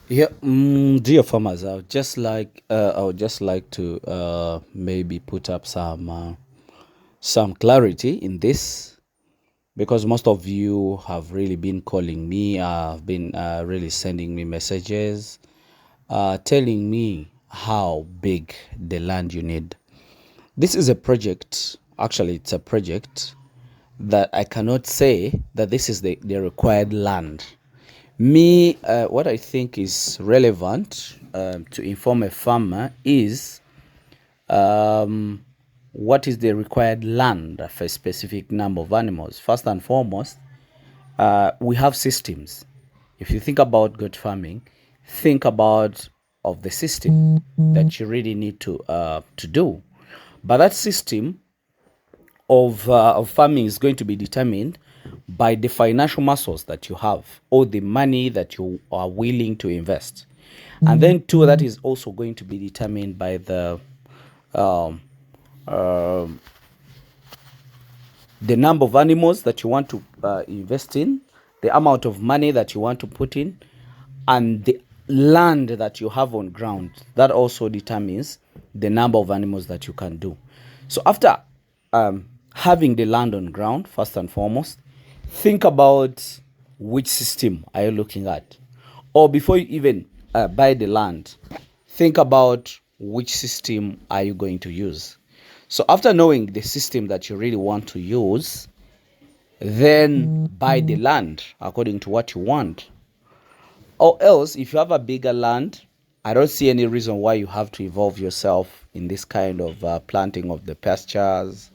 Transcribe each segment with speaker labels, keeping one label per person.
Speaker 1: Yeah, dear farmers, I would just like to maybe put up some clarity in this because most of you have really been calling me, have been really sending me messages, telling me how big the land you need. This is a project. Actually, it's a project that I cannot say that this is the required land. What I think is relevant to inform a farmer is what is the required land for a specific number of animals. First and foremost, we have systems. If you think about goat farming, think about of the system that you really need to do. But that system of farming is going to be determined by the financial muscles that you have or the money that you are willing to invest. And then two, that is also going to be determined by the number of animals that you want to invest in, the amount of money that you want to put in, and the land that you have on ground. That also determines the number of animals that you can do. So after having the land on ground, first and foremost, think about which system are you looking at. Or before you even buy the land, think about which system are you going to use. So after knowing the system that you really want to use, then buy the land according to what you want. Or else, if you have a bigger land, I don't see any reason why you have to involve yourself in this kind of planting of the pastures,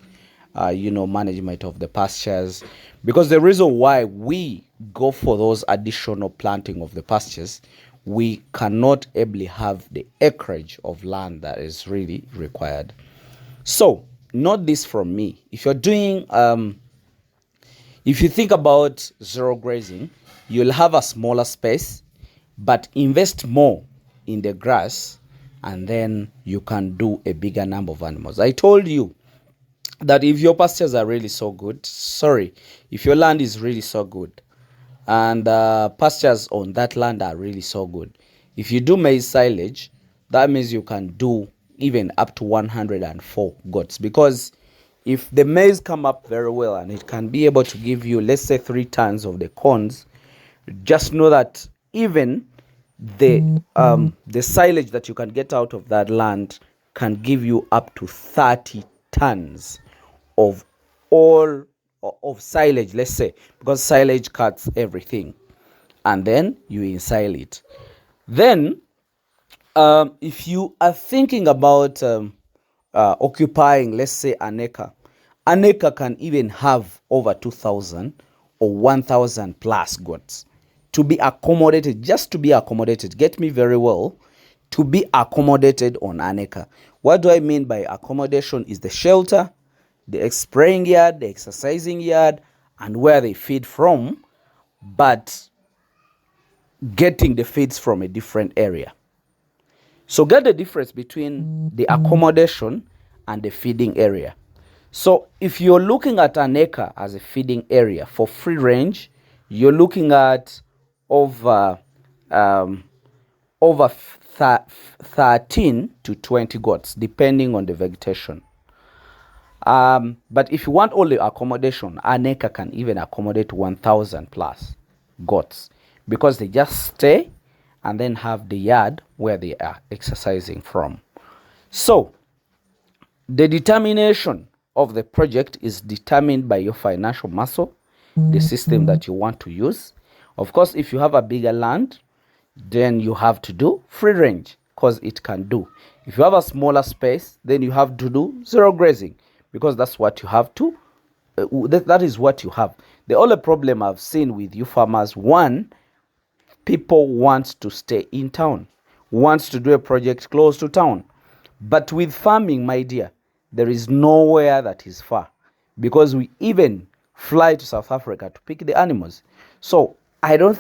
Speaker 1: management of the pastures. Because the reason why we go for those additional planting of the pastures, we cannot ably have the acreage of land that is really required. So, note this from me. If you think about zero grazing, you'll have a smaller space, but invest more in the grass, and then you can do a bigger number of animals. I told you that if your pastures are really so good, sorry, if your land is really so good, and pastures on that land are really so good, if you do maize silage, that means you can do even up to 104 goats, because if the maize come up very well and it can be able to give you, let's say, 3 tons of the corns, just know that even the silage that you can get out of that land can give you up to 30 tons of all of silage, let's say, because silage cuts everything, and then you ensile it. Then if you are thinking about occupying, let's say, an acre can even have over 2,000 or 1,000 plus goats to be accommodated, just to be accommodated. Get me very well, to be accommodated on an acre. What do I mean by accommodation? Is the shelter, the spraying yard, the exercising yard, and where they feed from, but getting the feeds from a different area. So get the difference between the accommodation and the feeding area. So if you're looking at an acre as a feeding area for free range, you're looking at over um, over 13 to 20 goats, depending on the vegetation. But if you want only accommodation, an acre can even accommodate 1,000 plus goats, because they just stay and then have the yard where they are exercising from. So the determination of the project is determined by your financial muscle, the system that you want to use. Of course, if you have a bigger land, then you have to do free range, because it can do. If you have a smaller space, then you have to do zero grazing, because that's what you have to. That is what you have. The only problem I've seen with you farmers, one, people want to stay in town, wants to do a project close to town. But with farming, my dear, there is nowhere that is far, because we even fly to South Africa to pick the animals. So I don't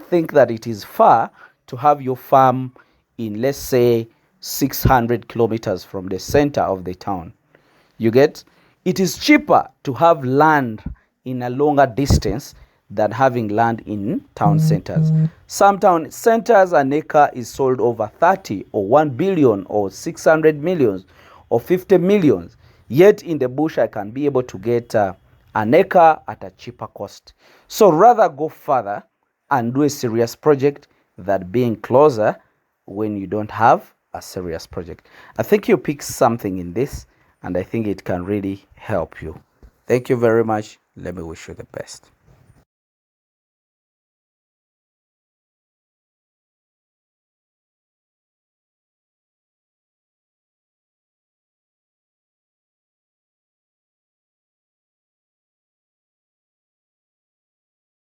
Speaker 1: think that it is far to have your farm in, let's say, 600 kilometers from the center of the town. You get? It is cheaper to have land in a longer distance than having land in town centers. Some town centers, an acre is sold over 30 or 1 billion or 600 millions or 50 millions. Yet in the bush, I can be able to get an acre at a cheaper cost. So rather go further and do a serious project than being closer when you don't have a serious project. I think you pick something in this, and I think it can really help you. Thank you very much. Let me wish you the best.